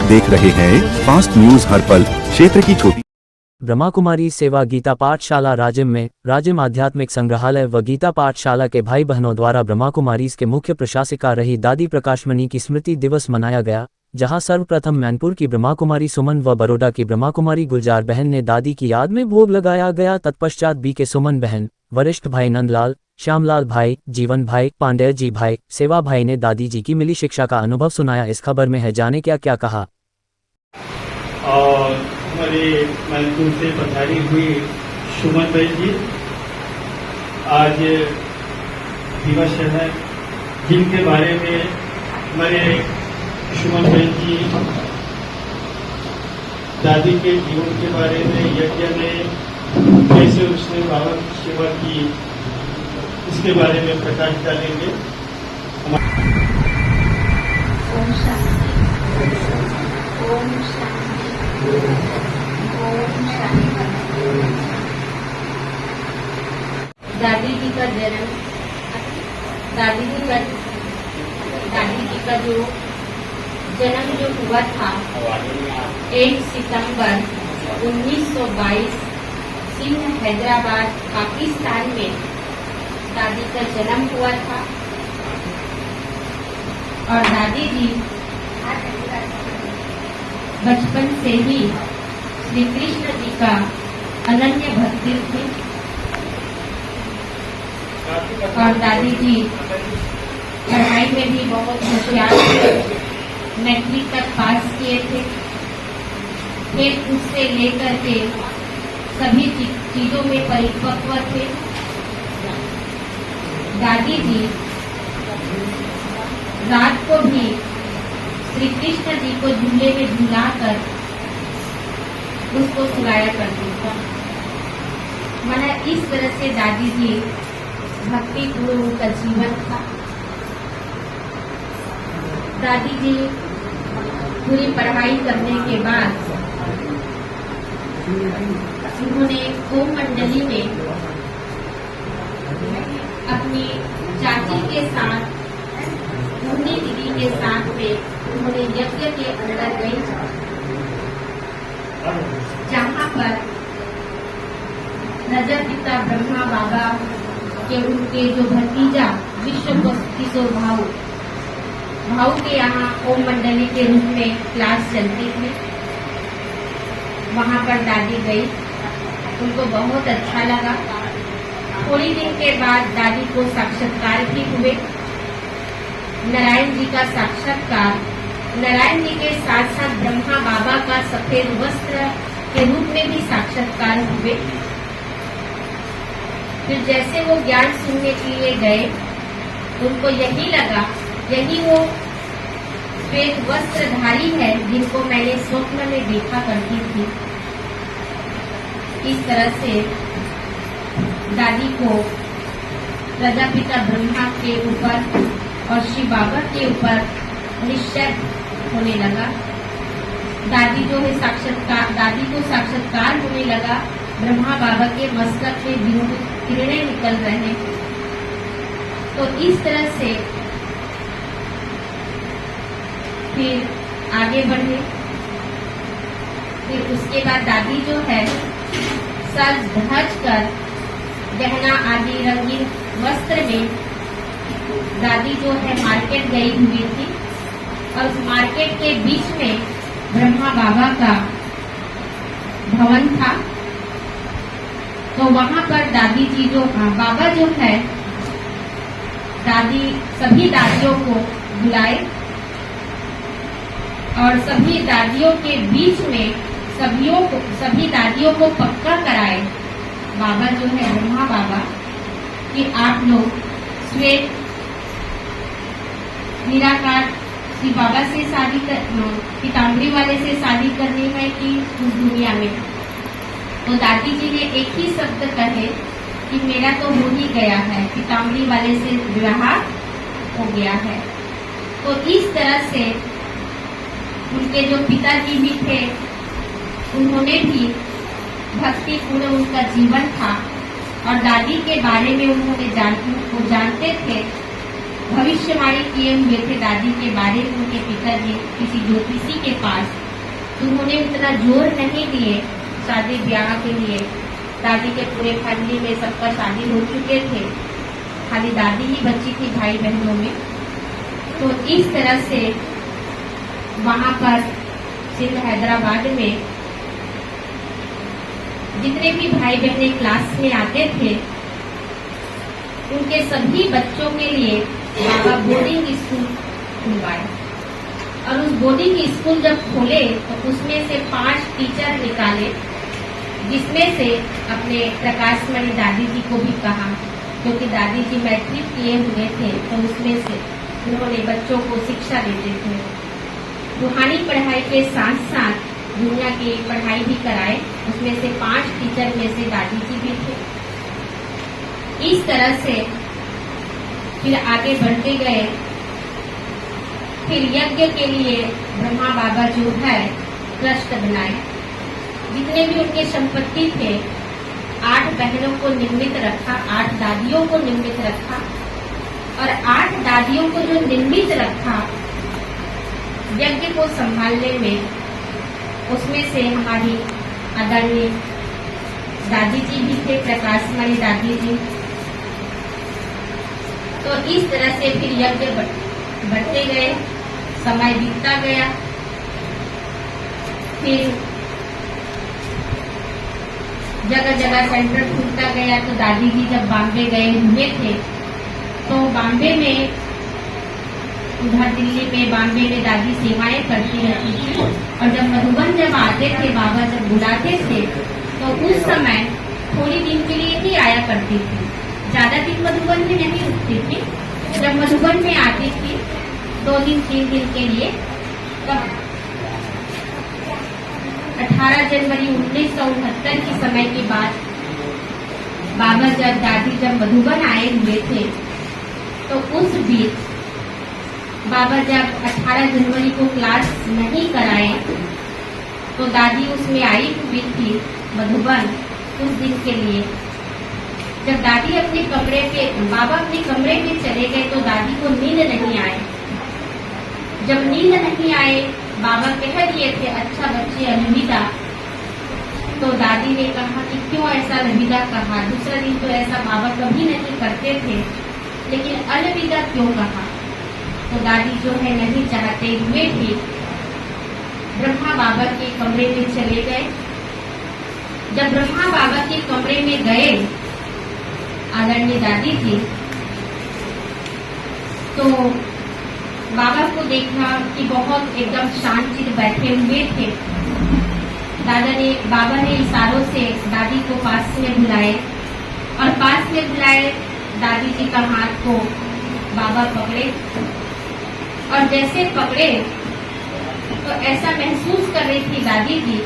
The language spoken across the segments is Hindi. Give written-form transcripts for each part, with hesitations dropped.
देख रहे हैं फास्ट न्यूज हर पल, क्षेत्र की छोटी। ब्रह्मा कुमारी सेवा गीता पाठशाला राजिम में राजिम आध्यात्मिक संग्रहालय व गीता पाठशाला के भाई बहनों द्वारा ब्रह्मा कुमारीज के मुख्य प्रशासिका रही दादी प्रकाशमणि की स्मृति दिवस मनाया गया, जहां सर्वप्रथम मैनपुर की ब्रह्मा कुमारी सुमन व बड़ौदा की ब्रह्मा कुमारी गुलजार बहन ने दादी की याद में भोग लगाया गया। तत्पश्चात बी के सुमन बहन, वरिष्ठ भाई नंदलाल, श्यामलाल भाई, जीवन भाई, पांडेय जी भाई, सेवा भाई ने दादी जी की मिली शिक्षा का अनुभव सुनाया। इस खबर में है जाने क्या क्या कहा। और हमारे मैनपुर से पधारी हुई सुमन बहन जी, आज दिवस है जिनके बारे में हमारे सुमन बहन जी दादी के जीवन के बारे में, यज्ञ में कैसे उसने बाबा की सेवा की, इसके बारे में प्रकाश डालेंगे। ओम शांति, ओम शांति, ओम शांति। दादी जी का जन्म, दादी जी का जो जन्म जो हुआ था 1 सितंबर 1922 सिंध हैदराबाद पाकिस्तान में दादी का जन्म हुआ था। और दादी जी बचपन से ही श्री कृष्ण जी का अनन्य भक्ति थे। और दादी जी पढ़ाई में भी बहुत होशियार थे, मैट्रिक तक पास किए थे। फिर उससे लेकर के सभी चीजों में परिपक्व थे। दादी जी रात को भी श्री कृष्ण जी को झूले में झूलाकर उसको सुलाया करती थी। माना इस तरह से दादी जी भक्ति पूर्ण उनका जीवन था। दादी जी पूरी पढ़ाई करने के बाद उन्होंने ओम मंडली में अपनी चाची के साथ, मुन्नी दीदी के साथ में उन्होंने यज्ञ के अंदर गई, जहाँ पर नजर पिता ब्रह्मा बाबा के उनके जो भतीजा विश्व किशोर भाऊ के यहाँ ओम मंडली के रूप में क्लास चलती थी। वहाँ पर दादी गई, उनको बहुत अच्छा लगा। थोड़ी दिन के बाद दादी को साक्षात्कार भी हुए, नारायण जी का साक्षात्कार। नारायण जी के साथ साथ ब्रह्मा बाबा का सफेद वस्त्र के रूप में भी साक्षात्कार हुए। फिर जैसे वो ज्ञान सुनने के लिए गए, उनको यही लगा यही वो श्वेत वस्त्रधारी है जिनको मैंने स्वप्न में देखा करती थी। इस तरह से दादी को प्रजापिता ब्रह्मा के ऊपर और शिव बाबा के ऊपर निश्चय होने लगा। दादी जो है दादी को साक्षात्कार होने लगा। ब्रह्मा बाबा के मस्तक से किरणें निकल रहे। तो इस तरह से फिर आगे बढ़े। फिर उसके बाद दादी जो है सज धज कर गहना आदि रंगीन वस्त्र में दादी जो है मार्केट गई हुई थी। और उस मार्केट के बीच में ब्रह्मा बाबा का भवन था। तो वहां पर दादी जी जो बाबा जो है दादी सभी दादियों को बुलाए और सभी दादियों के बीच में सभी दादियों को पक्का कराए, बाबा जो है ब्रह्मा बाबा, कि आप लोग श्वेत निराकार श्री बाबा से शादी पीताम्बरी वाले से शादी करनी है कि उस दुनिया में। तो दादी जी ने एक ही शब्द कहे कि मेरा तो हो ही गया है, पीताम्बरी वाले से विवाह हो गया है। तो इस तरह से उनके जो पिताजी भी थे, उन्होंने भी भक्ति पूर्ण उनका जीवन था। और दादी के बारे में उन्होंने जानते थे भविष्यवाणी किए हुए थे दादी के बारे में उनके पिताजी किसी ज्योतिषी के पास। तो उन्होंने उतना जोर नहीं दिए शादी ब्याह के लिए। दादी के पूरे फैमिली में सबका शादी हो चुके थे, खाली दादी ही बची थी भाई बहनों में। तो इस तरह से वहां पर सिंध हैदराबाद में जितने भी भाई बहने क्लास में आते थे उनके सभी बच्चों के लिए बाबा बोर्डिंग स्कूल खुलवाए। और उस बोर्डिंग स्कूल जब खोले तो उसमें से 5 टीचर निकाले, जिसमें से अपने प्रकाशमणि दादी जी को भी कहा, क्योंकि दादी जी मैट्रिक किए हुए थे तो उसमें से उन्होंने बच्चों को शिक्षा देते थे। रूहानी पढ़ाई के साथ साथ दुनिया की पढ़ाई भी कराए। उसमें से 5 टीचर में से दादी जी भी थे। इस तरह से फिर आगे बढ़ते गए। फिर यज्ञ के लिए ब्रह्मा बाबा जो है ट्रस्ट बनाए। जितने भी उनके संपत्ति थे 8 बहनों को निमित्त रखा, 8 दादियों को निमित्त रखा। और 8 दादियों को जो निमित्त रखा यज्ञ को संभालने में, उसमें से हमारी आदरणीय दादी जी भी थे, प्रकाशमणि दादी जी। तो इस तरह से फिर यज्ञ बढ़ते गए, समय बीतता गया। फिर जगह जगह सेंटर खुलता गया। तो दादी जी जब बॉम्बे गए हुए थे तो बॉम्बे में, उधर दिल्ली में, बॉम्बे में दादी सेवाएं करती रहती थी। और जब मधुबन जब आते थे, बाबा जब बुलाते थे तो उस समय थोड़ी दिन के लिए ही आया करती थी, ज्यादा दिन मधुबन में नहीं रुकती थी। जब मधुबन में आती थी 2 दिन 3 दिन के लिए, तब 18 जनवरी 1969 की समय की बात, बाबा जब दादी जब मधुबन आए हुए थे तो उस बीच बाबा जब 18 जनवरी को क्लास नहीं कराए तो दादी उसमें आई हुई थी मधुबन कुछ दिन के लिए। जब दादी अपने कमरे पे, बाबा अपने कमरे में चले गए तो दादी को नींद नहीं आए। जब नींद नहीं आए, बाबा कह दिए थे अच्छा बच्चे अलविदा। तो दादी ने कहा कि क्यों ऐसा अलविदा कहा, दूसरा दिन तो ऐसा बाबा कभी नहीं करते थे, लेकिन अलविदा क्यों कहा। तो दादी जो है नहीं चाहते हुए भी ब्रह्मा बाबा के कमरे में चले गए। जब ब्रह्मा बाबा के कमरे में गए आदरणीय दादी जी, तो बाबा को देखा कि बहुत एकदम शांत बैठे हुए थे। बाबा ने इशारों से दादी को पास में बुलाए और पास में बुलाए दादी जी का हाथ को बाबा पकड़े। और जैसे पकड़े तो ऐसा महसूस कर रही थी दादी जी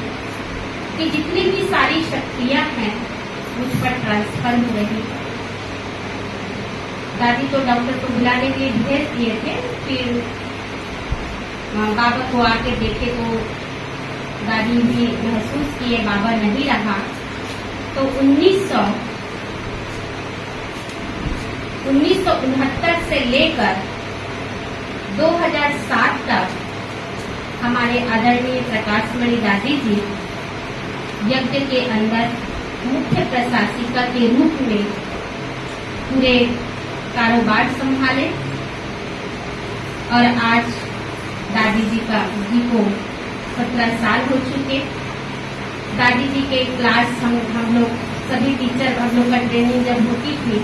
कि जितनी भी सारी शक्तियां हैं मुझ पर ट्रांसफर हो रही। दादी को डॉक्टर को बुलाने के लिए भेज दिए थे। फिर बाबा को आके देखे तो दादी भी महसूस किए बाबा नहीं रहा। तो 1969 से लेकर 2007 तक हमारे आदरणीय प्रकाशमणि दादी जी यज्ञ के अंदर मुख्य प्रशासिका के रूप में पूरे कारोबार संभाले। और आज दादी जी को 17 साल हो चुके। दादी जी के क्लास हम लोग सभी टीचर, हम लोग का ट्रेनिंग जब होती थी,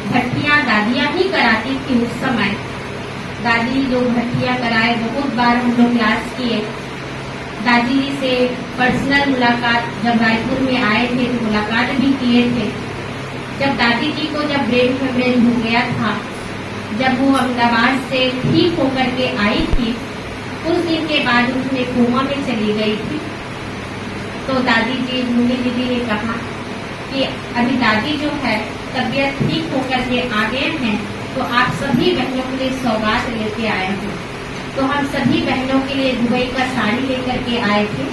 भट्टियां दादियां ही कराती थी। उस समय दादी जो भट्टियां कराए, बहुत बार हम लोग क्लास किए। दादी जी से पर्सनल मुलाकात, जब रायपुर में आए थे तो मुलाकात भी किए थे। जब दादी जी को जब ब्रेन हेमरेज हो गया था, जब वो अहमदाबाद से ठीक होकर के आई थी, कुछ दिन के बाद उसने कोमा में चली गई थी। तो दादी जी, मुन्नी दीदी ने कहा कि अभी दादी जो है तबीयत ठीक होकर के आ गए हैं, तो आप सभी बहनों के लिए सौगात लेके आए हैं। तो हम सभी बहनों के लिए दुबई का साड़ी लेकर के आए थे।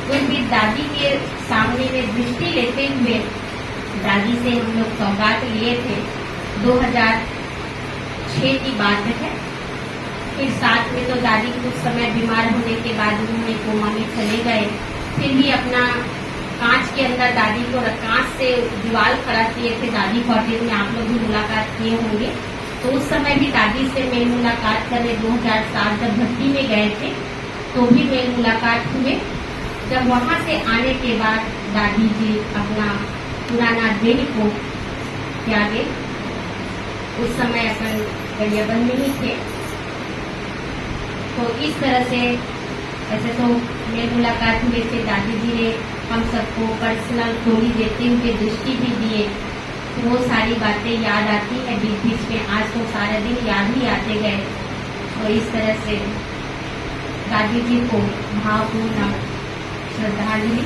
उस भी दादी के सामने में दृष्टि लेते हुए दादी से हम लोग सौगात लिए थे। 2006 2006 की बात है। फिर साथ में तो दादी कुछ समय बीमार होने के बाद उन्होंने कोमा में चले गए। फिर भी अपना कांच के अंदर दादी को कांच से दीवार खड़ा किए थे दादी क्वार्टर में, आप लोग भी मुलाकात किए होंगे। तो उस समय भी दादी से मेरी मुलाकात करने 2007 जब भर्ती में गए थे तो भी मेरी मुलाकात हुए। जब वहां से आने के बाद दादी जी अपना पुराना देह को त्यागे। उस समय अपन गरियाबंद में ही थे। तो इस तरह से ऐसे तो मेरी मुलाकात हुए थे, दादी जी ने हम सबको पर्सनल थोड़ी देते हुए दृष्टि भी दिए। वो सारी बातें याद आती है बीच बीच में। आज तो सारे दिन याद ही आते गए। तो इस तरह से दादी जी को भावपूर्ण श्रद्धांजलि।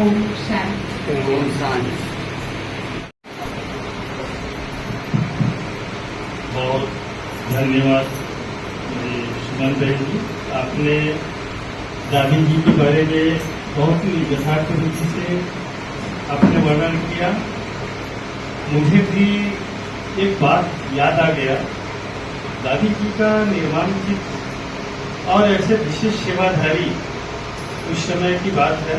ओम शांति। ओम शांति। बहुत धन्यवाद सुमन बहन जी, आपने दादी जी के बारे में बहुत ही यथार्थ रूप से आपने वर्णन किया। मुझे भी एक बात याद आ गया। दादी जी का निर्माण चित्त और ऐसे विशेष सेवाधारी उस समय की बात है।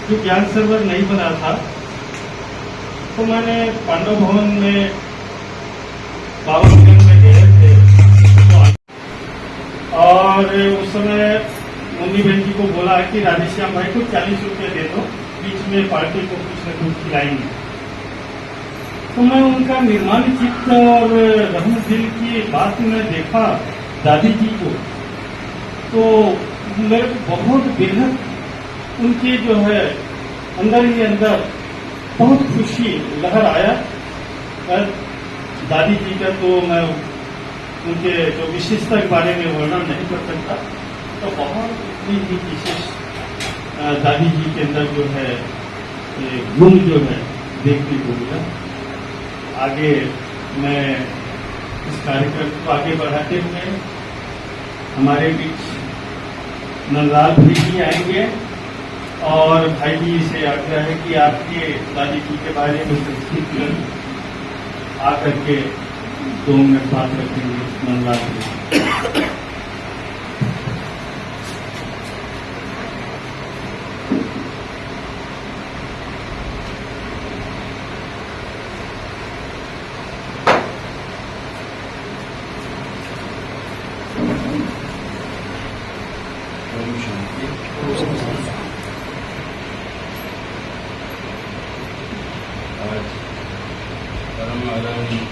जो ज्ञान सरोवर नहीं बना था तो मैंने पांडव भवन में बाबा में गए थे और उस समय मुन्नी बहन जी को बोला कि राधेश्याम भाई को 40 रुपये दे दो, बीच में पार्टी को कुछ न कुछ खिलाएंगे। तो मैं उनका निर्माण चित्त और रहम दिल की बात में देखा दादी जी को, तो मेरे को बहुत बेहद उनके जो है अंदर ही अंदर बहुत खुशी लहर आया। दादी जी का तो मैं उनके जो विशेषता के बारे में वर्णन नहीं कर सकता। तो बहुत इतनी ही विशेष दादी जी के अंदर जो है गुण जो है देखने को मिला। आगे मैं इस कार्यक्रम को आगे बढ़ाते हुए हमारे बीच नंदलाल भाई जी आएंगे और भाई जी से आग्रह है कि आपके दादी जी के बारे में संक्षिप्त आकर के 2 मिनट बात रखेंगे। नंदलाल जी। आज परम आदरणीय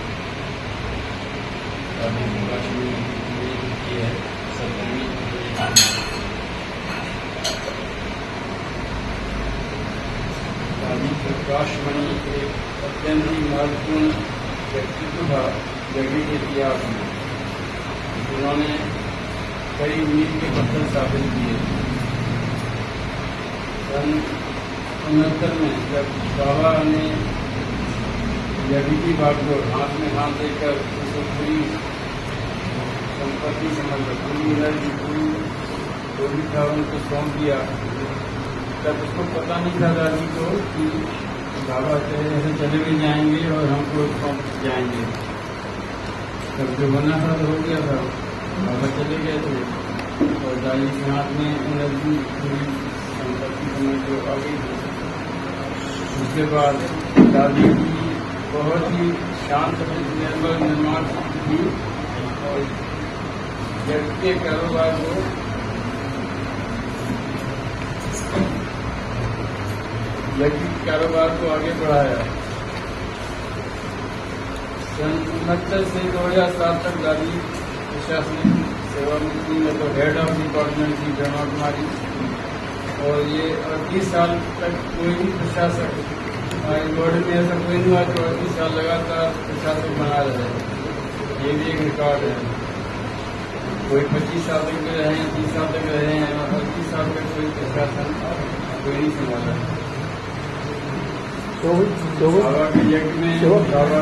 दादी प्रकाशमणि की है सप्तमी। दादी प्रकाशमणि एक अत्यंत ही महत्वपूर्ण व्यक्तित्व था जगह के इतिहास में। उन्होंने कई मील के पत्थर स्थापित किए। सन 69 में जब बाबा ने यदि बागडोर हाथ में हाथ देकर उसको पूरी संपत्ति समझ पूरी एनर्जी पूरी था उनको सौंप दिया, तब उसको पता नहीं था दादी को कि बाबा ऐसे चले भी जाएंगे और हमको सौंप जाएंगे। तब जो बना था तो हो गया था। बाबा चले गए थे और दादी के हाथ में एनर्जी पूरी संपत्ति समझ जो आ गई। उसके बाद दादी की बहुत ही शांत निर्मल निर्माण की और जब के कारोबार को आगे बढ़ाया। सन 69 से 2007 तक दादी प्रशासनिक सेवा में तो हेड ऑफ डिपार्टमेंट की ब्रह्मा कुमारी, और ये 30 साल तक कोई भी प्रशासक बॉडी में ऐसा कोई नहीं हुआ जो 30 साल लगातार प्रशासक बना रहे। ये भी एक रिकॉर्ड है। कोई 25 साल तक रहे हैं, 30 साल तक रहे हैं और 30 साल तक कोई प्रशासन कोई नहीं संभाला। बाबा के यज्ञ में बाबा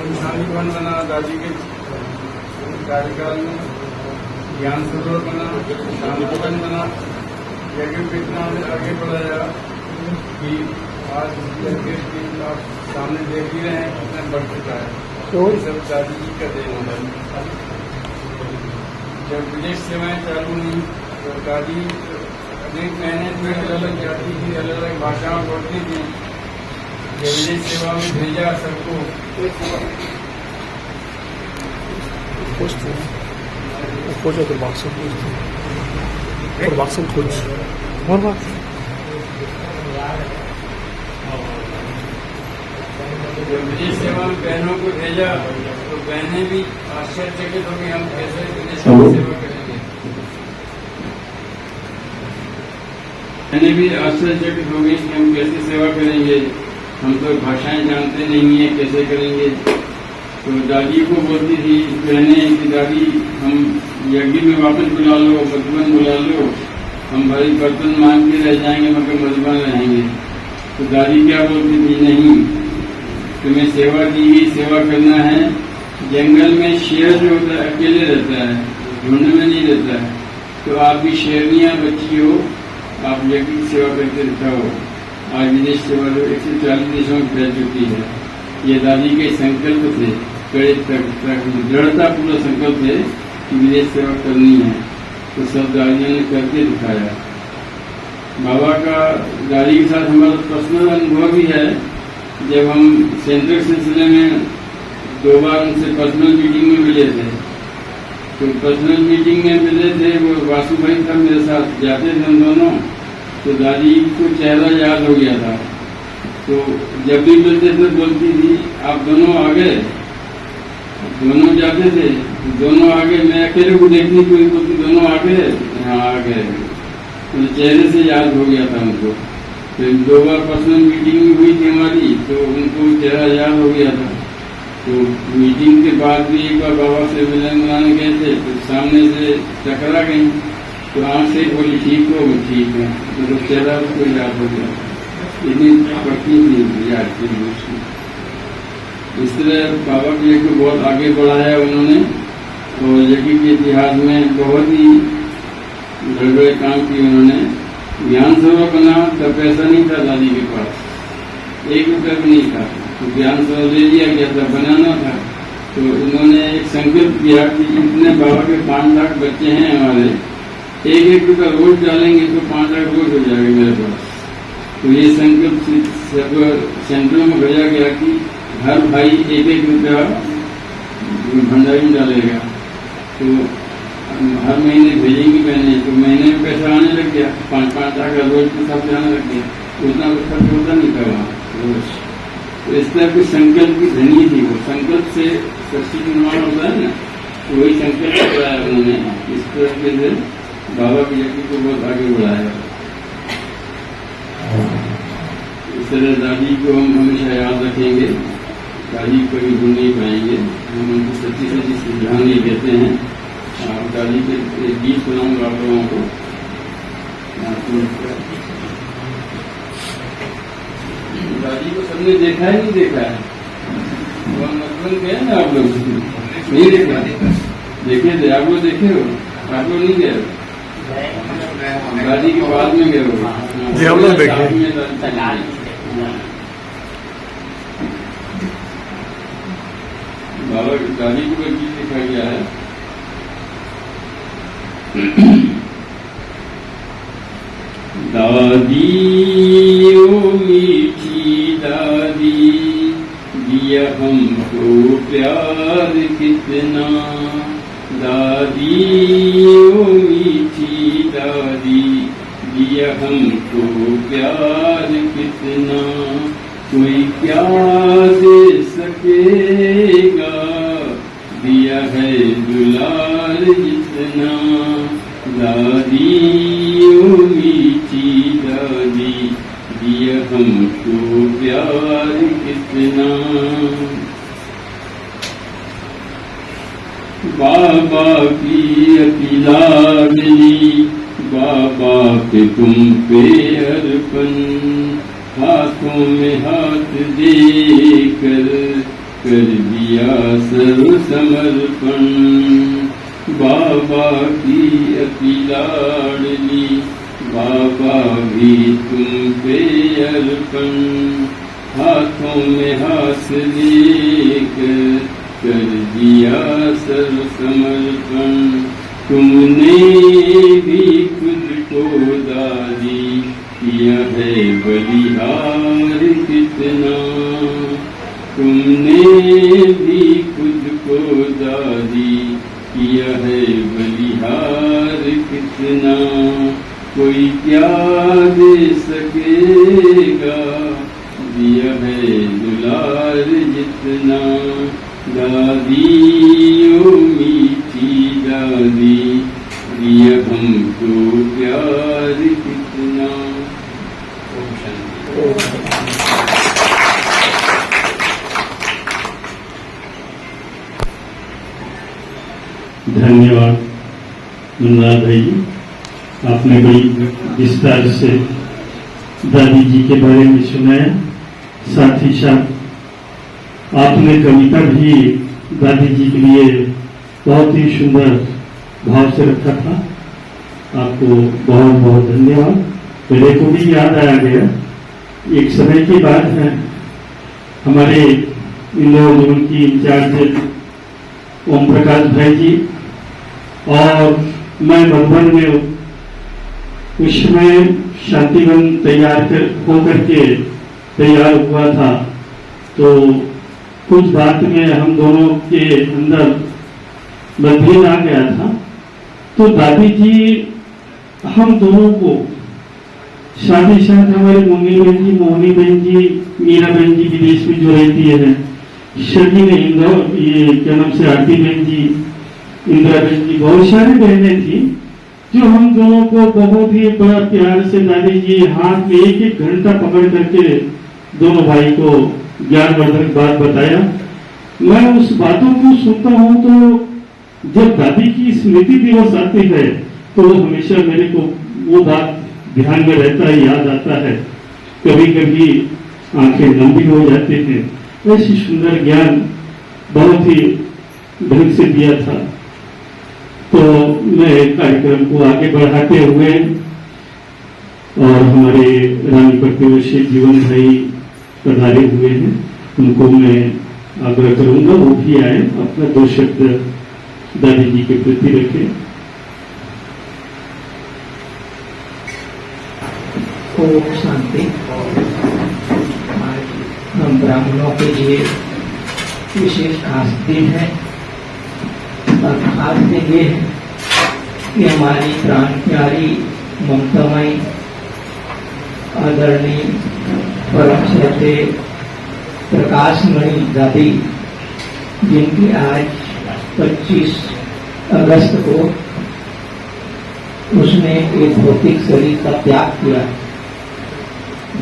निशानी भवन बना दादी के कार्यकाल में, ज्ञान सरोवर बना, शांति भवन बना। यज्ञ को इतना आगे बढ़ाया कि आज यज्ञ आप सामने देख ही रहे हैं कितना बढ़ चुका है। ये सब दादी जी का देन होगा। जब विदेश सेवाएं चालू हुई तो दादी अनेक महीने में अलग अलग जाती थी, अलग अलग भाषाओं बोलती थी। जब विदेश सेवा में भेजा सबको Força do Baxter. Por Baxter Coach. Por Baxter. जब विदेश सेवा में बहनों को भेजा तो बहनें भी आश्चर्यचकित हो गई, हम कैसे विदेश में सेवा करेंगे। बहनें भी आश्चर्यचकित हो गई कि हम कैसे सेवा करेंगे, हम तो भाषाएं जानते नहीं है, कैसे करेंगे। तो दादी को बोलती थी बहनें कि दादी हम यज्ञ में वापस बुला लो, मधुबन बुला लो, हम भाई बर्तन मांग के रह जाएंगे मगर मधुबन रहेंगे। तो दादी क्या बोलती थी, नहीं, तुम्हें सेवा दी गई, सेवा करना है। जंगल में शेर जो होता है अकेले रहता है, झुंड में नहीं रहता है। तो आप भी शेरनिया बच्ची हो, आप यज्ञ की सेवा करके दिखाओ। आज विदेश सेवा जो 140 देशों में फैल चुकी है। ये दादी के संकल्प थे, कड़े दृढ़ता पूरा संकल्प थे कि विदेश सेवा करनी है। तो सब दादियों ने करके दिखाया। बाबा का दादी के साथ हमारा पर्सनल अनुभव भी है। जब हम सेंट्रल सिलसिले में 2 बार उनसे पर्सनल मीटिंग में मिले थे, तो पर्सनल मीटिंग में मिले थे, वो वासु भाई था मेरे साथ, जाते थे हम दोनों। तो दादी को चेहरा याद हो गया था। तो जब भी मिलते थे बोलती थी आप दोनों आ गए, दोनों जाते थे, दोनों आ गए। मैं अकेले को देखनी कोई बोलती दोनों आ गए, हाँ आ गए। तो चेहरे से याद हो गया था उनको। फिर 2 बार पर्सनल मीटिंग हुई थी हमारी, तो उनको चेहरा याद हो गया था। तो मीटिंग के बाद भी एक बार बाबा से मिलन बनाने गए थे, तो सामने से टकरा गई। तो आँख से बोली ठीक हो, ठीक है। तो चेहरा उसको याद हो गया। इतनी पक्की थी याद की उसकी। इस तरह बाबा के यज्ञ को बहुत आगे बढ़ाया उन्होंने, और यज्ञ के इतिहास में बहुत ही बड़े बड़े काम किए उन्होंने। ज्ञान सरोवर बना तब पैसा नहीं था दादी के पास, 1 रुपया भी नहीं था। तो ज्ञान सरोवर ले लिया गया था, बनाना था। तो उन्होंने एक संकल्प किया कि इतने बाबा के 5 लाख बच्चे हैं हमारे, 1-1 रुपया रोज डालेंगे तो 5 लाख रोज हो जाएगा मेरे पास। तो ये संकल्प सब सेंट्रल में भेजा गया कि हर भाई 1-1 रुपया भंडारी में डालेगा। तो हर महीने भेजेंगी बहने, तो महीने में पैसा आने लग गया, 5-5 लाख का रोज के साथ जाने लग गया। उतना खर्च होता नहीं था वहाँ रोज। तो इस तरह के संकल्प की धनी थी वो। संकल्प से शक्ति निर्माण होता है ना, तो वही संकल्प कराया उन्होंने। इस तरह से बाबा की यज्ञ को बहुत आगे बढ़ाया। इस तरह दादी को हम हमेशा याद रखेंगे, दादी को कभी भूल नहीं पाएंगे। हम उनको सच्ची सच्ची श्रद्धांजलि देते हैं। दादी के एक गीत सुनाऊंगा आप लोगों को। दादी को सबने देखा है नहीं देखा है? वो मतलब गए ना आप लोग? नहीं देखा? देखे थे आप लोग? देखे हो आप लोग? नहीं गए दादी के बाद में गए हो? जी हम लोग देखे। बाबा दादी को एक चीज दिखा गया है। दादी ओ मीठी दादी, दिया हमको प्यार कितना। दादी ओ मीठी दादी, दिया हमको प्यार कितना। कोई क्या दे सकेगा, दिया है दुलार जितना। दादी ओ मीठी दादी, दिया हमको प्यार कितना। बाबा की अकिलाडली, बाबा के तुम पे अर्पण। हाथों में हाथ देकर कर दिया सर्व समर्पण। बाबा की अकिलाडली, बाबा भी तुम पे अर्पण। हाथों में हाथ लेकर कर दिया सर्व समर्पण। तुमने भी खुद को दादी किया है बलिहार कितना। तुमने भी खुद को दादी किया है बलिहार कितना। कोई क्या दे सकेगा दिया है दुलार जितना। दादी ओ मीठी दादी दिया हमको प्यार कितना। ओम शांति। धन्यवाद मनलाल भाई जी, आपने बड़ी विस्तार से दादी जी के बारे में सुनाया। साथ ही साथ आपने कविता भी दादी जी के लिए बहुत ही सुंदर भाव से रखा था। आपको बहुत बहुत धन्यवाद। मेरे को भी याद आया गया, एक समय की बात है, हमारे इंदौर जोन की इंचार्ज ओम प्रकाश भाई जी और मैं मधुबन में उस समय शांतिवन तैयार होकर के तैयार हुआ था। तो कुछ बात में हम दोनों के अंदर मतभेद आ गया था। तो दादी जी हम दोनों को साथ ही साथ हमारे मोहनी बहन जी, मीरा बहन जी विदेश में जो रहती है, सभी ने इंदौर ये क्या नाम से आरती बहन जी, इंदिरा बहन जी, बहुत सारी बहनें थी जो हम दोनों को बहुत ही बड़ा प्यार से दादी जी हाथ में एक एक घंटा पकड़ करके दोनों भाई को ज्ञानवर्धक बात बताया। मैं उस बातों को सुनता हूँ तो जब दादी की स्मृति दिवस आती है तो हमेशा मेरे को वो बात ध्यान में रहता है, याद आता है। कभी कभी आंखें लंबी हो जाती हैं। ऐसी सुंदर ज्ञान बहुत ही ढंग से दिया था। तो मैं कार्यक्रम को आगे बढ़ाते हुए और हमारे रानी प्रतिवर्षी जीवन भाई पधारे हुए हैं, उनको मैं आग्रह करूंगा वो भी आए, अपना 2 शब्द दादी जी के प्रति रखें। ओम शांति। हम ब्राह्मणों के लिए विशेष खास दिन है और खास दिन ये है कि हमारी प्राण प्यारी ममतामयी आदरणीय परम श्रद्धे प्रकाशमणि दादी, जिनकी आज 25 अगस्त को उसने एक भौतिक शरीर का त्याग किया।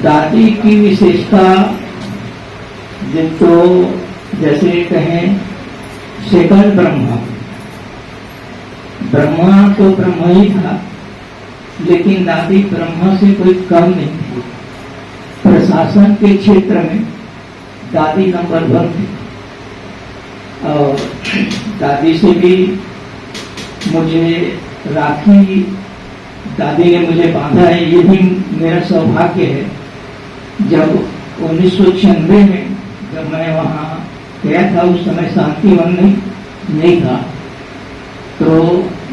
दादी की विशेषता जिनको जैसे कहें सेकंड ब्रह्मा तो ब्रह्मा ही था, लेकिन दादी ब्रह्मा से कोई कम नहीं थी। प्रशासन के क्षेत्र में दादी नंबर 1 थी। और दादी से भी मुझे राखी दादी ने मुझे बांधा है, ये भी मेरा सौभाग्य है। जब 1996 में जब मैं वहाँ गया था, उस समय शांतिवन नहीं था, तो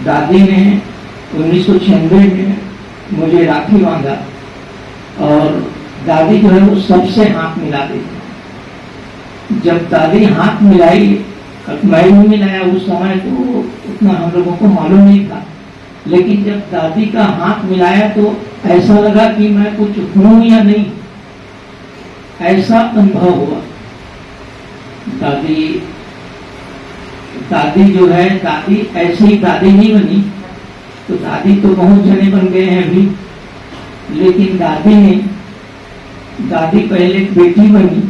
दादी ने 1996 में मुझे राखी बांधा और दादी जो है वो सबसे हाथ मिलाती थी। जब दादी हाथ मिलाई, मैं भी मिलाया, उस समय तो उतना हम लोगों को मालूम नहीं था, लेकिन जब दादी का हाथ मिलाया तो ऐसा लगा कि मैं कुछ हूं या नहीं, ऐसा अनुभव हुआ। दादी जो है, दादी ऐसी दादी नहीं बनी, तो दादी तो बहुत जने बन गए हैं अभी, लेकिन दादी पहले बेटी बनी,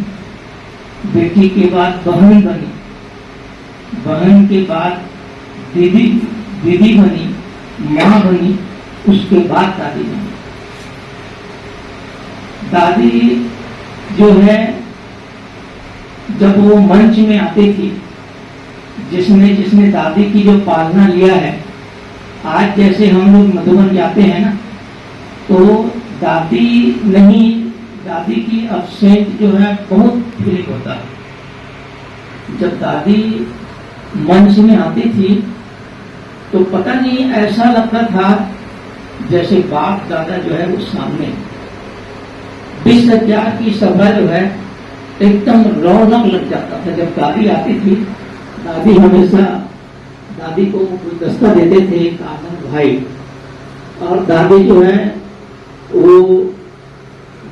बेटी के बाद बहन बनी, बहन के बाद दीदी बनी, माँ बनी, उसके बाद दादी बनी। दादी जो है जब वो मंच में आती थी, जिसने दादी की जो पालना लिया है, आज जैसे हम लोग मधुबन जाते हैं ना, तो दादी की अब्सेंट जो है बहुत फीलिंग होता है। जब दादी मंच में आती थी तो पता नहीं ऐसा लगता था जैसे बाप दादा जो है वो सामने। 20,000 की सभा जो है एकदम रौनक लग जाता था। जब दादी आती थी, दादी हमेशा दादी को गुलदस्ता देते थे आनंद भाई, और दादी जो है वो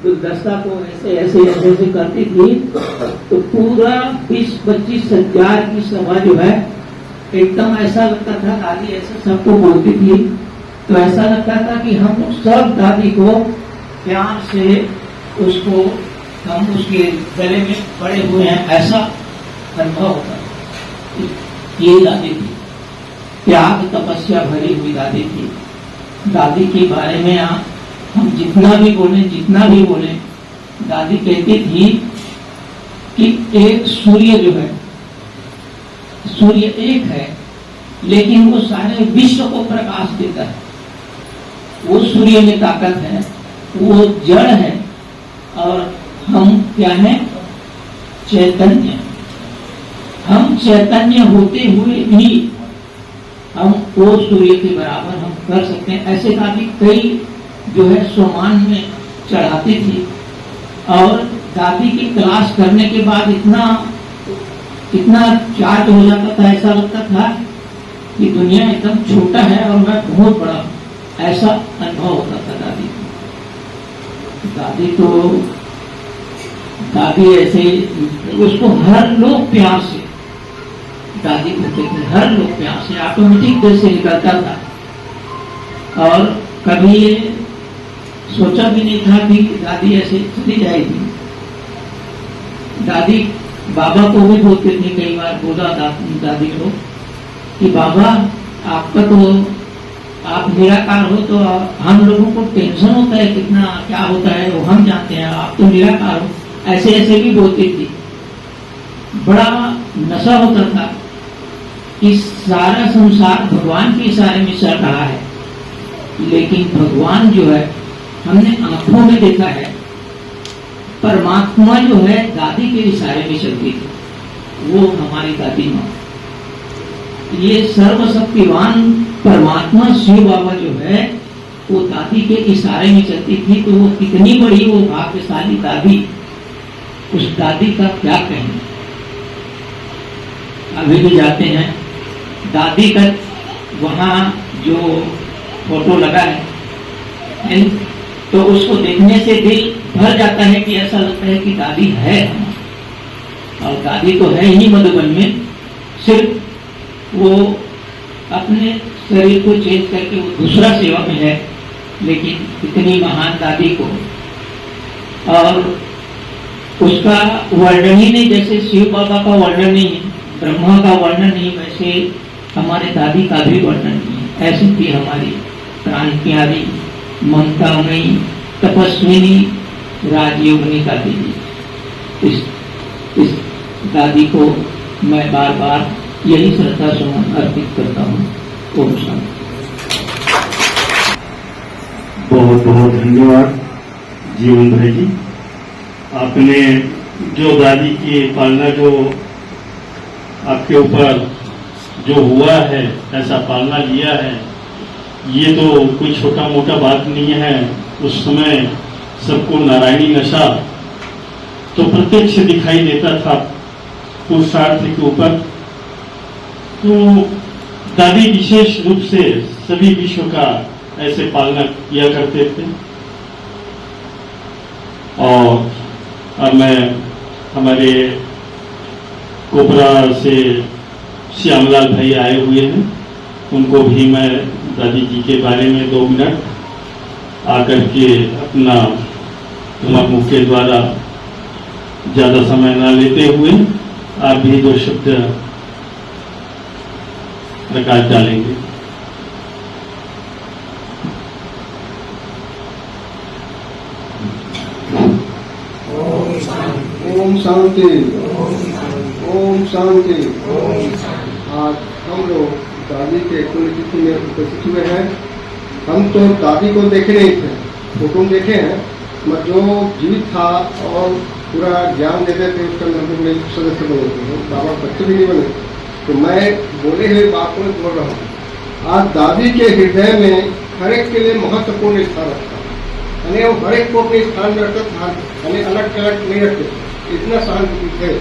गुलदस्ता को ऐसे ऐसे ऐसे ऐसे करती थी तो पूरा 20-25 हजार की सभा जो है एकदम ऐसा लगता था, दादी ऐसे सबको बोलती थी तो ऐसा लगता था कि हम सब दादी को प्यार से उसको हम उसके गले में पड़े हुए हैं, ऐसा अनुभव होता था। ये दादी थी, त्याग तपस्या भरी हुई दादी थी। दादी के बारे में हम जितना भी बोले दादी कहती थी कि एक सूर्य जो है, सूर्य एक है लेकिन वो सारे विश्व को प्रकाश देता है। वो सूर्य में ताकत है, वो जड़ है और हम क्या है? चैतन्य। हम चैतन्य होते हुए भी हम वो सूर्य के बराबर हम कर सकते हैं। ऐसे दादी कई जो है सोमान में चढ़ाती थी और दादी की क्लास करने के बाद इतना चार्ज हो जाता था, ऐसा लगता था कि दुनिया एकदम छोटा है और मैं बहुत बड़ा, ऐसा अनुभव होता था दादी को। दादी ऐसे उसको हर लोग प्यार से दादी को कहते थे, हर लोग प्यार से ऑटोमेटिक जैसे निकलता था और कभी ये सोचा भी नहीं था कि दादी ऐसे चली जाएगी। दादी बाबा को भी बोलते थे, कई बार बोला दादी को कि बाबा आपका तो आप निराकार हो तो हम लोगों को टेंशन होता है, कितना क्या होता है वो हम जानते हैं, आप तो निराकार हो, ऐसे ऐसे भी बोलती थी। बड़ा नशा होता था कि सारा संसार भगवान के इशारे में चल रहा है, लेकिन भगवान जो है हमने आंखों में देखा है, परमात्मा जो है दादी के इशारे में चलती थी, वो हमारी दादी माँ। ये सर्वशक्तिवान परमात्मा शिव बाबा जो है वो दादी के इशारे में चलती थी, तो वो कितनी बड़ी वो भाग्यशाली दादी, उस दादी का क्या कहें। अभी भी जाते हैं दादी का वहाँ जो फोटो लगा है तो उसको देखने से दिल भर जाता है कि ऐसा लगता है कि दादी है। और दादी तो है ही मधुबन में, सिर्फ वो अपने शरीर को चेंज करके वो दूसरा सेवा में है, लेकिन इतनी महान दादी को और उसका वर्णन ही नहीं, जैसे शिव बाबा का वर्णन नहीं है, ब्रह्मा का वर्णन नहीं, वैसे हमारे दादी का भी वर्णन नहीं है। ऐसी थी हमारी प्राण प्यारी ममतामयी तपस्विनी राजयोगिनी दादी जी। इस दादी को मैं बार बार यही श्रद्धा सुमन अर्पित करता हूँ। ओम शांति। बहुत बहुत धन्यवाद जीवन भाई जी। आपने जो दादी की पालना जो आपके ऊपर जो हुआ है, ऐसा पालना लिया है, ये तो कोई छोटा मोटा बात नहीं है। उस समय सबको नारायणी नशा तो प्रत्यक्ष दिखाई देता था पुरुषार्थ के ऊपर। तो दादी विशेष रूप से सभी विश्व का ऐसे पालना किया करते थे। और अब मैं हमारे कोपरा से श्यामलाल भाई आए हुए हैं, उनको भी मैं दादी जी के बारे में 2 मिनट आकर के अपना मुख के द्वारा ज्यादा समय न लेते हुए आप भी 2 शब्द प्रकाश डालेंगे। ओम शांति, ओम शांति। आज हम लोग दादी के पुण्यतिथि में उपस्थित हुए हैं। हम तो दादी को देखे नहीं थे, फोटो देखे हैं, मगर जो जीवित था और पूरा ज्ञान देते थे, उसका मतलब में सदस्य बने थे, बाबा बच्चे भी नहीं बने। तो मैं बोले हुए बात को बोल रहा हूँ। आज दादी के हृदय में हर एक के लिए महत्वपूर्ण स्थान रखता, यानी वो हर एक को अपने स्थान में रखते था, यानी अलग अलग नहीं रखते, इतना शांति थे।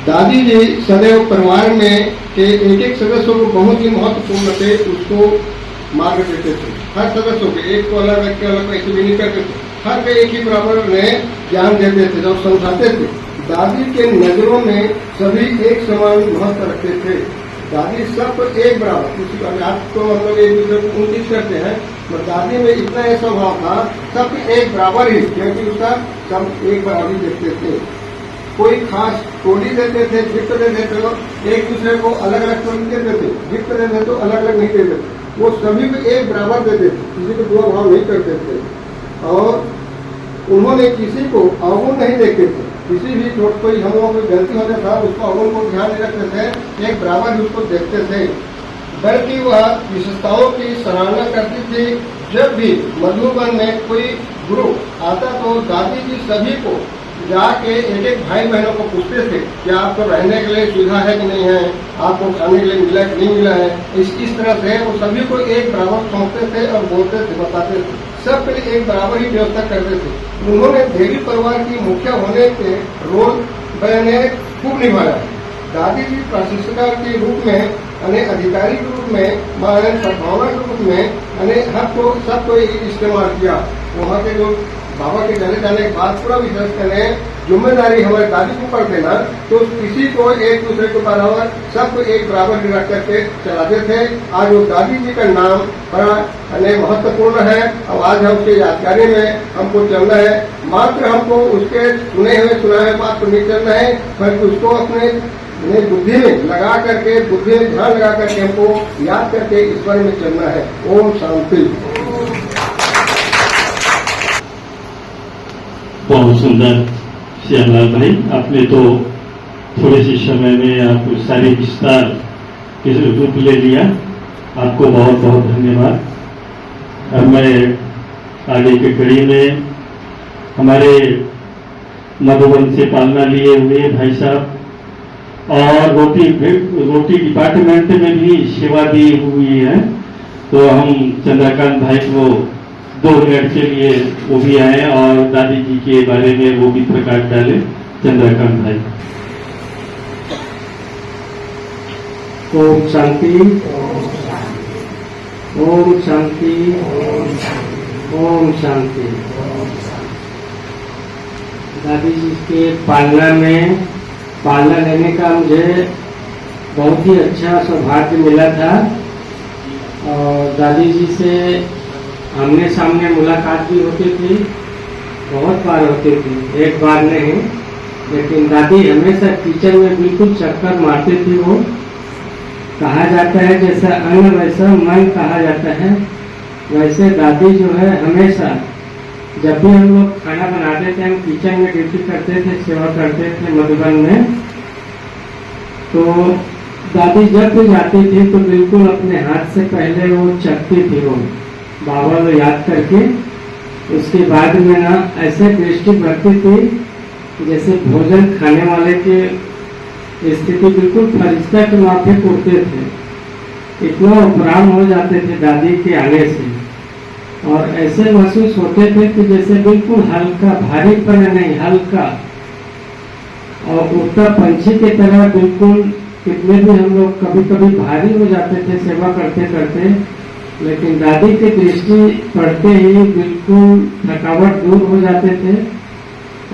दादी जी सदैव परिवार में के एक एक सदस्यों को बहुत ही महत्वपूर्ण थे, उसको मार्ग देते थे। हर सदस्यों के एक को अलग रख के अलग ऐसे भी नहीं करते थे, हर के एक ही बराबर में ज्ञान देते थे और समझाते थे। दादी के नजरों में सभी एक समान महत्व रखते थे। दादी सब एक बराबर, किसी आपको मतलब एक दूसरे को उनकी करते हैं, पर दादी में इतना ऐसा भाव था सब एक बराबर ही, क्योंकि उसका सब एक बराबर देखते थे। कोई खास टोली देते थे, गिफ्ट देते थे, एक दूसरे को अलग अलग टोली देते थे, गिफ्ट देते तो अलग अलग नहीं देते थे, वो सभी को एक बराबर देते थे, किसी को दुआ भाव नहीं करते थे। और उन्होंने किसी को अवगुण नहीं देखते थे, किसी भी कोई हम लोगों को गलती होता था उसको अवगुण को ध्यान नहीं रखते थे, एक बराबर ही उसको देखते थे, बल्कि वह विशेषताओं की सराहना करती थी। जब भी मधुबन में कोई गुरु आता तो दादी जी सभी को जाके एक एक भाई बहनों को पूछते थे कि आपको रहने के लिए सुविधा है कि नहीं है, आपको खाने के लिए मिला कि नहीं मिला है। इस तरह से वो सभी को एक बराबर सोचते थे और बोलते थे, बताते थे, सबके लिए एक बराबर ही व्यवस्था करते थे। उन्होंने देवी परिवार की मुखिया होने के रोल मैंने खूब निभाया। दादी जी प्रशिक्षिका के रूप में, यानी अधिकारी के रूप में, सद्भावना के रूप में, यानी सबको सबको इस्तेमाल किया। वहाँ के जो बाबा के जाने के बाद पूरा विश्वास करें, जिम्मेदारी हमारे दादी को ऊपर देना, तो किसी को एक दूसरे के बराबर सबको एक बराबर रख करके चलाते थे। आज वो दादी जी का नाम बड़ा महत्वपूर्ण है। अब आज हम उसके यादगारी में हमको चलना है, मात्र हमको उसके सुनाए बात को नहीं चलना है, बल्कि उसको अपने बुद्धि में लगा करके, बुद्धि में ध्यान लगा करके हमको याद करके ईश्वर में चलना है। ओम शांति। बहुत सुंदर श्यामलाल भाई, आपने तो थोड़े से समय में आप सारे विस्तार के रूप ले लिया, आपको बहुत बहुत धन्यवाद। अब मैं आगे की कड़ी में हमारे मधुबन से पालना लिए हुए भाई साहब और रोटी डिपार्टमेंट में भी सेवा दी हुई है, तो हम चंद्रकांत भाई को 2 मिनट के लिए वो भी आए और दादी जी के बारे में वो भी प्रकाश डाले। चंद्रकांत भाई। ओम शांति, ओम शांति, ओम शांति। दादी जी के पालना लेने का मुझे बहुत ही अच्छा सौभाग्य मिला था और दादी जी से आमने सामने मुलाकात भी होती थी, बहुत बार होती थी, एक बार नहीं। लेकिन दादी हमेशा किचन में बिल्कुल चक्कर मारती थी। वो कहा जाता है जैसा अन्न वैसा मन कहा जाता है, वैसे दादी जो है हमेशा जब भी हम लोग खाना बनाते थे, हम किचन में ड्यूटी करते थे, सेवा करते थे मधुबन में, तो दादी जब भी जाती थी तो बिल्कुल अपने हाथ से पहले वो चखती थी, वो बाबा को याद करके। उसके बाद में ना ऐसे दृष्टि बढ़ती थी जैसे भोजन खाने वाले के स्थिति बिल्कुल फरिश्ता के माफिक उठते थे, इतना उपराम हो जाते थे दादी के आने से। और ऐसे महसूस होते थे कि जैसे बिल्कुल हल्का, भारीपन नहीं, हल्का और उड़ता पंछी की तरह बिल्कुल। कितने भी हम लोग कभी कभी भारी हो जाते थे सेवा करते करते, लेकिन दादी की दृष्टि पड़ते ही बिल्कुल थकावट दूर हो जाते थे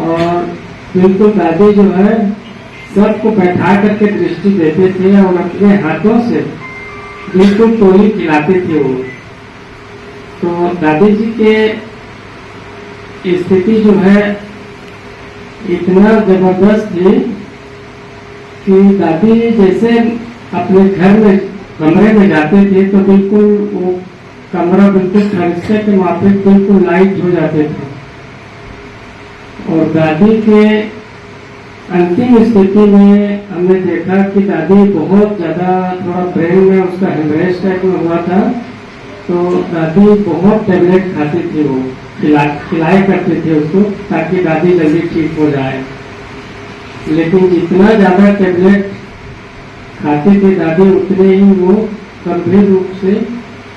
और बिल्कुल दादी जो है सबको बैठा करके दृष्टि देते थे और अपने हाथों से बिल्कुल टोली खिलाते थे वो। तो दादी जी के स्थिति जो है इतना जबरदस्त थी कि दादी जैसे अपने घर में कमरे में जाते थे तो बिल्कुल वो कमरा बिल्कुल फरिश्ते के माफिक बिल्कुल लाइट हो जाते थे। और दादी के अंतिम स्थिति में हमने देखा कि दादी बहुत ज्यादा थोड़ा ब्रेन में उसका हेमरेज टाइप में हुआ था, तो दादी बहुत टेबलेट खाती थी, वो खिलाया करते थे उसको, ताकि दादी जल्दी ठीक हो जाए। लेकिन जितना ज़्यादा टेबलेट खाती थी दादी, उतने ही वो गंभीर रूप से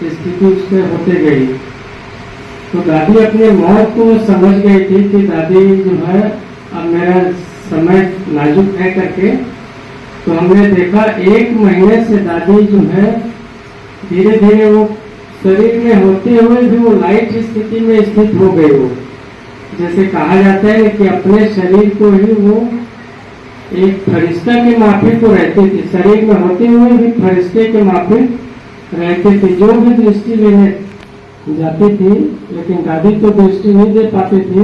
स्थिति उससे होते गई। तो दादी अपने मौत को समझ गई थी कि दादी जो है अब मेरा समय नाजुक है करके। तो हमने देखा 1 महीने से दादी जो है धीरे धीरे वो शरीर में होते हुए भी वो लाइट स्थिति में स्थित हो गई। वो जैसे कहा जाता है कि अपने शरीर को ही वो एक फरिश्ता के माफिक को रहती थी, शरीर में होते हुए भी फरिश्ते के माफिक रहते थे। जो भी दृष्टि लेने जाती थी, लेकिन दादी तो दृष्टि नहीं दे पाती थी,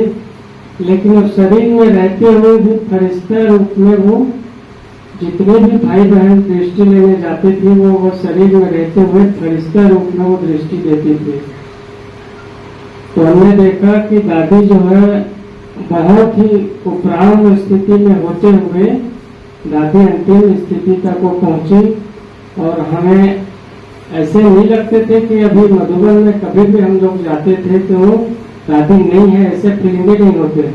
लेकिन उस शरीर में रहते हुए भी फरिश्ता रूप में वो जितने भी भाई बहन दृष्टि लेने जाते थे, वो शरीर में रहते हुए फरिश्ता रूप में वो दृष्टि देती थी। तो हमने देखा कि दादी जो है बहुत ही उपराम स्थिति में होते हुए दादी अंतिम स्थिति तक वो पहुंची। और हमें ऐसे नहीं लगते थे कि अभी मधुबन में कभी भी हम लोग जाते थे तो दादी नहीं है, ऐसे फीलिंग नहीं होते।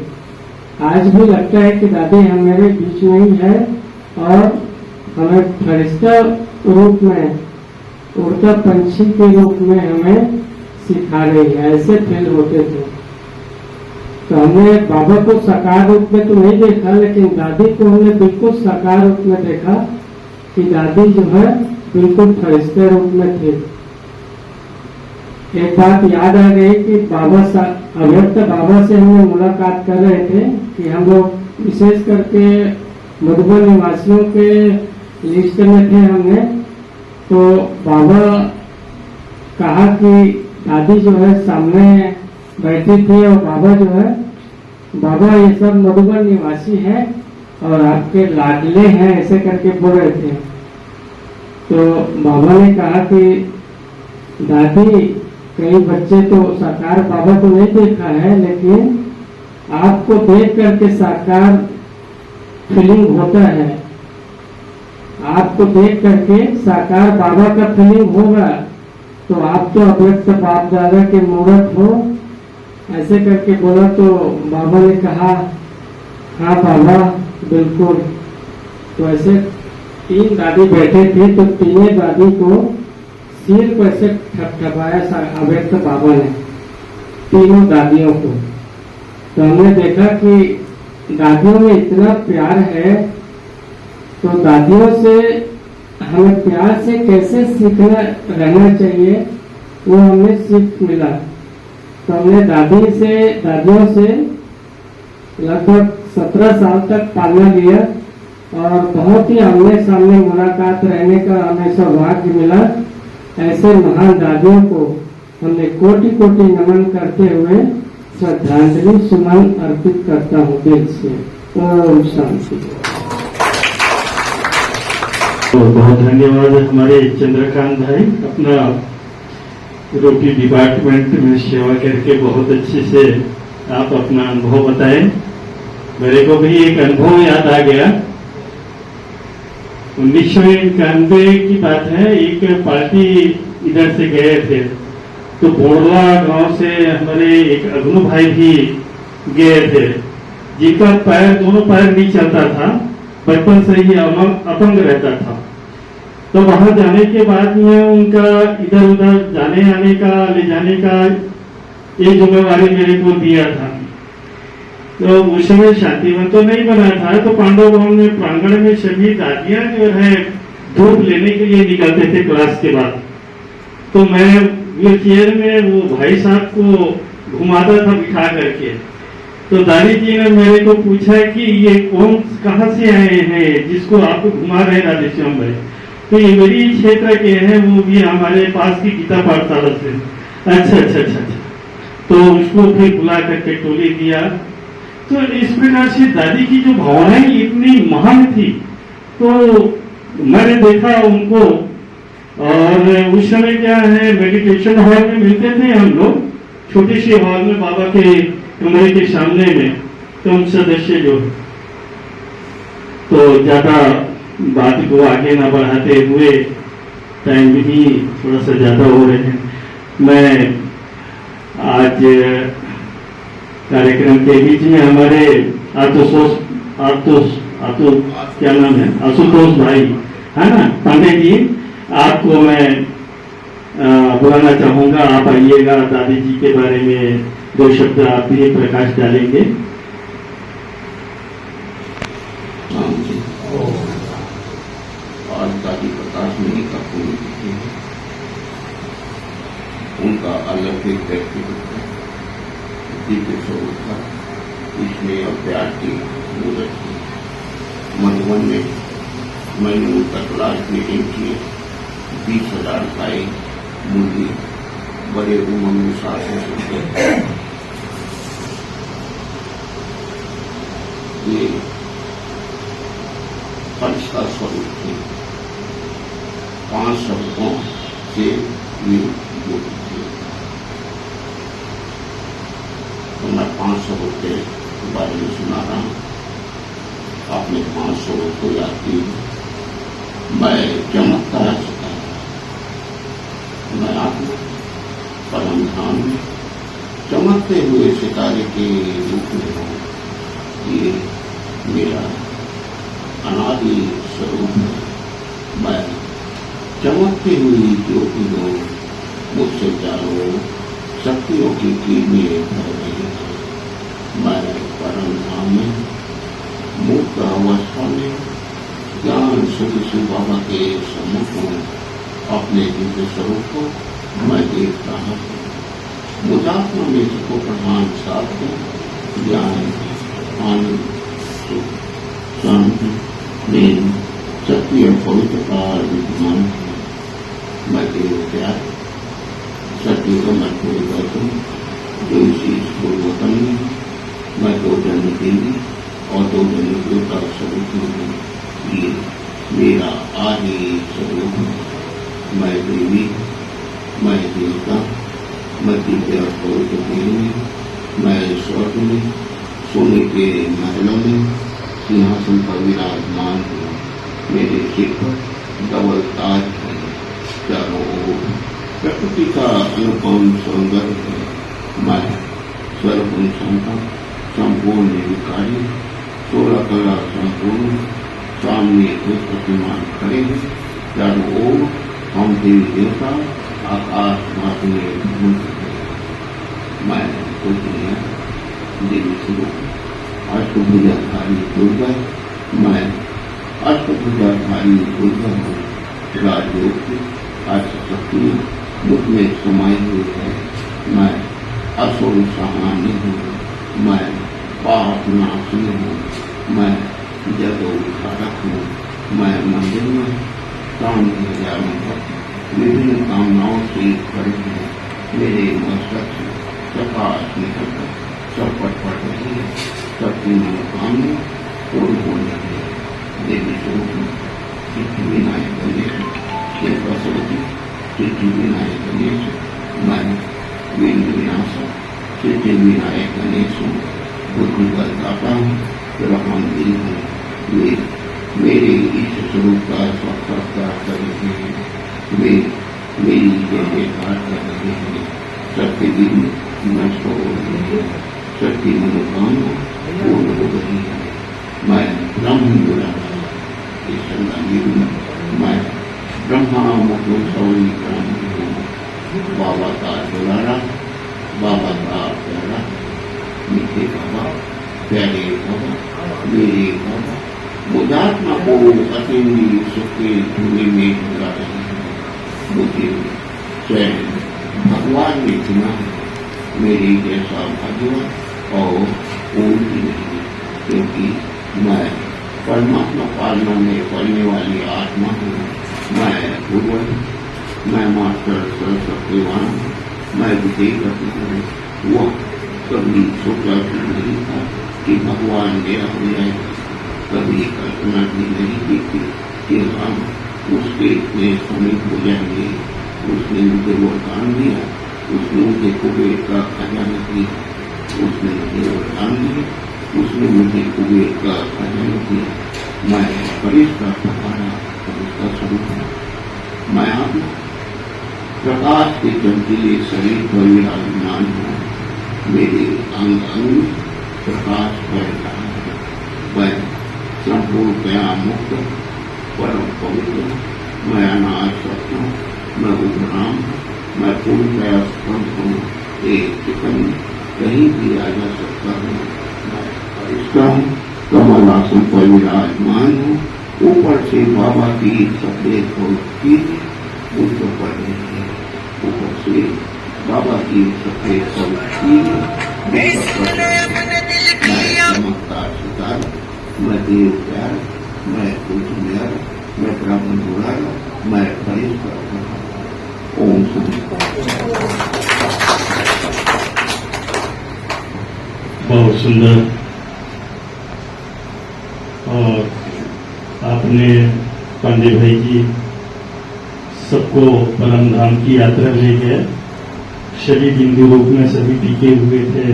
आज भी लगता है कि दादी हमारे बीच में ही है और हमें फरिश्ता रूप में, उड़ता पंछी के रूप में हमें सिखा रही है, ऐसे फील होते थे। तो हमने बाबा को साकार रूप में तो नहीं देखा, लेकिन दादी को हमने बिल्कुल साकार रूप में देखा कि दादी जो है बिल्कुल फरिश्ते रूप में थे। एक बात याद आ गई कि अव्यक्त बाबा से हमने मुलाकात कर रहे थे कि हम लोग विशेष करके मधुबन निवासियों के लिस्ट में थे हमने। तो बाबा कहा कि दादी जो है सामने बैठी थी और बाबा जो है, बाबा ये सब मधुबन निवासी हैं और आपके लाडले हैं, ऐसे करके बोल रहे थे। तो बाबा ने कहा कि दादी कई बच्चे तो साकार बाबा को नहीं देखा है, लेकिन आपको देख करके साकार फीलिंग होता है। आपको देख करके साकार बाबा का फीलिंग होगा, तो आप तो अव्यक्त बाप दादा के मूर्त हो, ऐसे करके बोला। तो बाबा ने कहा हाँ बाबा बिल्कुल। तो ऐसे 3 दादी बैठे थे, तो तीनों दादी को सिर पर से ठपठपाया अव्यक्त बाबा ने, तीनों दादियों को। तो हमने देखा कि दादियों में इतना प्यार है, तो दादियों से हमें प्यार से कैसे सीखना रहना चाहिए वो हमें सीख मिला। तो हमने दादियों से लगभग 17 साल तक पालना लिया और बहुत ही आमने सामने मुलाकात रहने का हमें सौभाग्य मिला। ऐसे महान दादियों को हमने कोटि कोटि नमन करते हुए श्रद्धांजलि सुमन अर्पित करता हूँ दिल से। ओम शांति। तो बहुत धन्यवाद हमारे चंद्रकांत भाई, अपना रोटी डिपार्टमेंट में सेवा करके बहुत अच्छे से आप अपना अनुभव बताएं। मेरे को भी एक अनुभव याद आ गया। 1991 की बात है, एक पार्टी इधर से गए थे, तो बोड़ला गांव से हमारे एक अग्नु भाई भी गए थे, जिनका दोनों पैर नहीं चलता था, बचपन से ही अपंग रहता था। तो वहां जाने के बाद में उनका इधर उधर जाने आने का, ले जाने का ये जिम्मेवारी मेरे को दिया था। तो उस समय शांतिवन तो नहीं बना था, तो पांडव भवन में प्रांगण में सभी दादियां जो है धूप लेने के लिए निकलते थे क्लास के बाद। तो मैं व्हील चेयर में वो भाई साहब को घुमाता था बिठा करके। तो दादी जी ने मेरे को पूछा कि ये कौन कहाँ से आए हैं जिसको आप घुमा रहे राधेश्याम भाई? तो ये मेरी क्षेत्र के हैं, वो भी हमारे पास की गीता पाठशाला से। अच्छा। तो उसको फिर बुला करके टोली दिया। तो इस प्रकार से दादी की जो भावनाएं इतनी महान थी, तो मैंने देखा उनको। और उस समय क्या है, मेडिटेशन हॉल में मिलते थे हम लोग, छोटी सी हॉल में बाबा के कमरे के सामने में। तो हम सदस्य जो, तो ज्यादा बात को आगे ना बढ़ाते हुए, टाइम भी थोड़ा सा ज्यादा हो रहे हैं, मैं आज कार्यक्रम के बीच में हमारे क्या नाम है, आशुतोष भाई, है ना पंडित जी, आपको मैं बुलाना चाहूंगा। आप आइएगा, दादी जी के बारे में 2 शब्द आप भी प्रकाश डालेंगे। आज दादी प्रकाश मणि का पुण्यतिथि है। उनका अलग एक व्यक्तित्व है, दिव्य स्वरूप था, इसमें और प्यार की मूर्त थी। मधुबन में मैंने उनका क्लास मीटिंग की, 20,000 भाई मुर्गी बड़े उमंग उत्साह से सुनते। ये पंच का स्वरूप थे, 5 शब्दों से ये युक्त थे। तो मैं 5 शब्दों के बारे में सुना रहा हूं। आपने 5 शब्दों को याद की। मैं चमकता चुका, मैं आत्मा परम धाम में चमकते हुए सितारे के रूप में हूं। ये मेरा अनादि स्वरूप है। मैं चमकती हुई ज्योति हूं, मुझसे चारों शक्तियों की किरणें भर रही है। मैं परम धाम में मुक्त अवस्था में ज्ञान सुखी बाबा के सम्मुख हूं। अपने दिव्य स्वरूप को मैं देखता हूं। मुझात्मा में सुख प्रधान साथ है, ज्ञान आनंद सुख शांति प्रेम शक्ति और पवित्रता विद्यमान है। मैं केवल प्यार सत्य को मैं पूरी गौतम जो इसी पूर्वतन में मैं 2 जन्म देवी और 2 जन्म देवता स्वरूप हूँ। ये मेरा आदि स्वरूप है। मैं देवी, मैं देवता, मैं दिव्य और पवित्र देवी, मैं स्वर्ग में सोने के महलों में सिंहासन पर विराजमान हूँ। मेरे सिर पर डबल ताज है। चारों ओर प्रकृति का अनुपम सौंदर्य है। मैं सर्वगुण क्षमता संपूर्ण निर्विकारी 16 कला संपूर्ण सामने एक प्रतिमान खड़े हैं। चारों ओर हम देवी देवता आकाश मार्ग में घूमते हैं। मैं कुछ नहीं देवी स्वरूप अष्टभुजाधारी दुर्गा। मैं अष्टभुजाधारी दुर्गा हूँ। राजयोग की शक्ति मुझ में समाई हुई है। मैं असुर सामान्य हूँ। मैं पाप नाशी हूँ। मैं जग उद्धारक हूँ। मैं मंदिर में काम विभिन्न कामनाओं से खड़े हैं। मेरे मस्तक से प्रकाश निकलकर चौपट पड़ रही है। सबकी मनोकामना पूर्ण हो रही है। देवी स्वरूप सिद्धि विनायक गणेश कृपा सरस्वती सिद्धि विनायक गणेश। मैं विघ्न विनाशक सिद्धि विनायक गणेश हूँ। बुद्धि बल दाता हूँ, ब्रह्मांडी हूँ। वे मेरे इस स्वरूप का साक्षात्कार कर रहे हैं। वे मेरी जयकार कर रहे हैं। सबके दिन नष्ट हो रही है। सबकी मनोकामना पूर्ण हो रही है। मैं ब्रह्म दुरारा इस संग्रामी हूँ। मैं ब्रह्मा मुकुल सौरी ब्राह्मण हूँ। बाबा का दुलारा, बाबा का प्यारा, मीठे बाबा, प्यारे बाबा, मेरे बाबा मुझात्मा को अतिथि सुख के धुएं में ढुला रहे हैं। मुझे स्वयं भगवान ने चुना है। मेरे जैसा भाग्यवान और कोई भी नहीं, क्योंकि मैं परमात्मा पालना में पढ़ने वाली आत्मा हूँ। मैं गुरु, मैं मास्टर सर्वशक्तिवान हूँ। मैं विजय करती हूँ। वह कभी सोचा भी नहीं था कि भगवान मेरा हो जाएगा। कभी कल्पना भी नहीं की थी कि हम उसके इतने समीप हो जाएंगे। उसने मुझे वरदान दिया। उसने मुझे कुबेर का खजाना दिया। उसने मुझे वरदान दिया। उसने मुझे कुबेर का खजाना दिया। मैं फरिश्ता सहारा फरिश्ता स्वरूप हूँ। मैं आत्मा प्रकाश के चमकीले शरीर पर विराजमान हूँ। मेरे अंग अंग प्रकाश फैल रहा है। मैं संपूर्ण दया मुक्त परम पवित्र, मैं अनाथ हूँ, मैं उग्राम, मैं पूर्णतया स्पंद हूँ, एक चिकन कहीं भी आ जा सकता हूँ। मैं फरिश्ता हूँ, कमलासन पर विराजमान हूँ। ऊपर से बाबा की सफेद की मुझ पर है। ऊपर से बाबा की सफेद की मैं चमकदार सितार, मैं देव प्यार, मैं कुछ मेयर, मैं ब्राह्मण दुरार, मैं फरिश्ता हूँ। ओम शांति। बहुत सुंदर। और आपने पांडे भाई जी सबको परम धाम की यात्रा ले गए, सभी बिंदु रूप में सभी टिके हुए थे।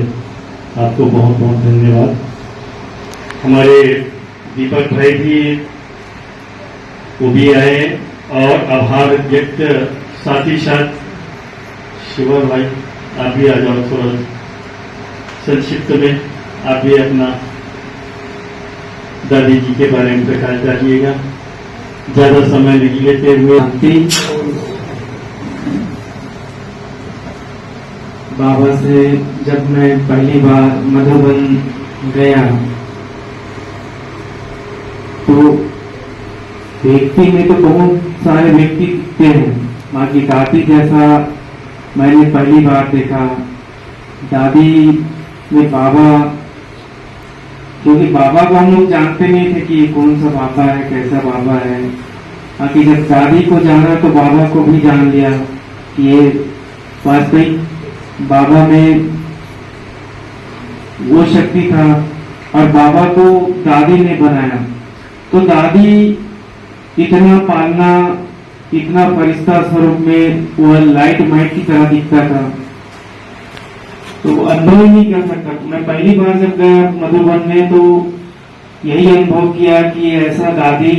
आपको बहुत बहुत धन्यवाद। हमारे दीपक भाई भी वो भी आए और आभार व्यक्त, साथ ही साथ शिवा भाई आप भी आ जाओ, थोड़ा संक्षिप्त में आप भी अपना दादी जी के बारे में प्रकाश डालिएगा, ज्यादा समय नहीं लेते हुए। बाबा से जब मैं पहली बार मधुबन गया तो व्यक्ति में तो बहुत सारे व्यक्ति दिखते हैं। माँ की दादी जैसा मैंने पहली बार देखा। दादी में बाबा, क्योंकि बाबा को हम लोग जानते नहीं थे कि ये कौन सा बाबा है, कैसा बाबा है। बाकी जब दादी को जाना तो बाबा को भी जान लिया कि ये वास्तविक बाबा में वो शक्ति था और बाबा को दादी ने बनाया। तो दादी इतना पालना, इतना फरिश्ता स्वरूप में वो लाइट माइट की तरह दिखता था, तो अनुभव ही नहीं कर सकता। मैं पहली बार जब गया मधुबन में तो यही अनुभव किया कि ऐसा दादी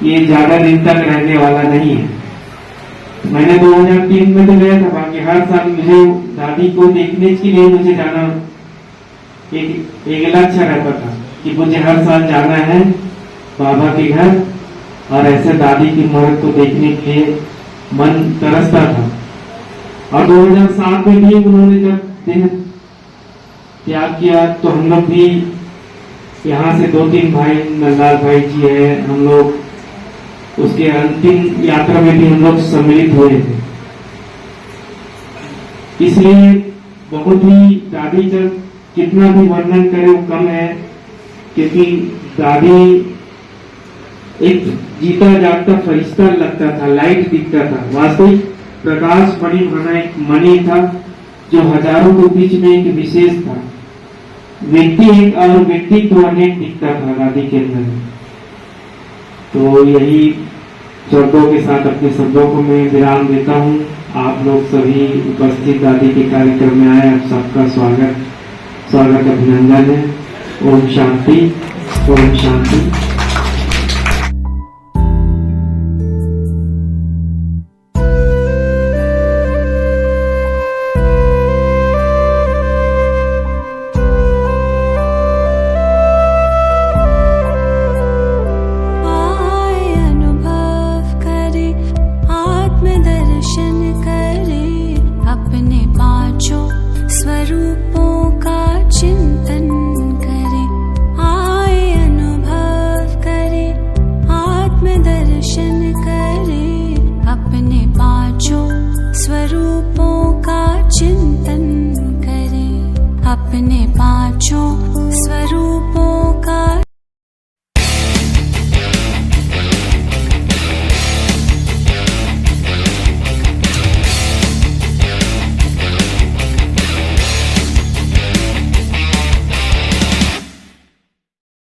ये ज्यादा दिन तक रहने वाला नहीं है। मैंने 2003 में तो गया था, बाकी हर साल मुझे दादी को देखने के लिए मुझे जाना एक लक्ष्य रहता था कि मुझे हर साल जाना है बाबा के घर और ऐसे दादी की मूर्त को देखने के लिए मन तरसता था। और 2007 में भी उन्होंने जब देह त्याग किया तो हम लोग भी यहाँ से 2-3 भाई, नंदलाल भाई जी है, हम लोग उसके अंतिम यात्रा में भी हम लोग सम्मिलित हुए थे। इसलिए बहुत ही दादी जब कितना भी वर्णन करे वो कम है, क्योंकि दादी एक जीता जागता फरिश्ता लगता था, लाइट दिखता था। वास्तविक प्रकाश बड़ी भाना एक मणि था जो हजारों के बीच में एक विशेष था। व्यक्ति एक और व्यक्ति तो अनेक दिखता था दादी के अंदर। तो यही शब्दों के साथ अपने शब्दों को मैं विराम देता हूँ। आप लोग सभी उपस्थित दादी के कार्यक्रम में आए, आप सबका स्वागत अभिनंदन है। ओम शांति, ओम शांति। अपने पांचों स्वरूपों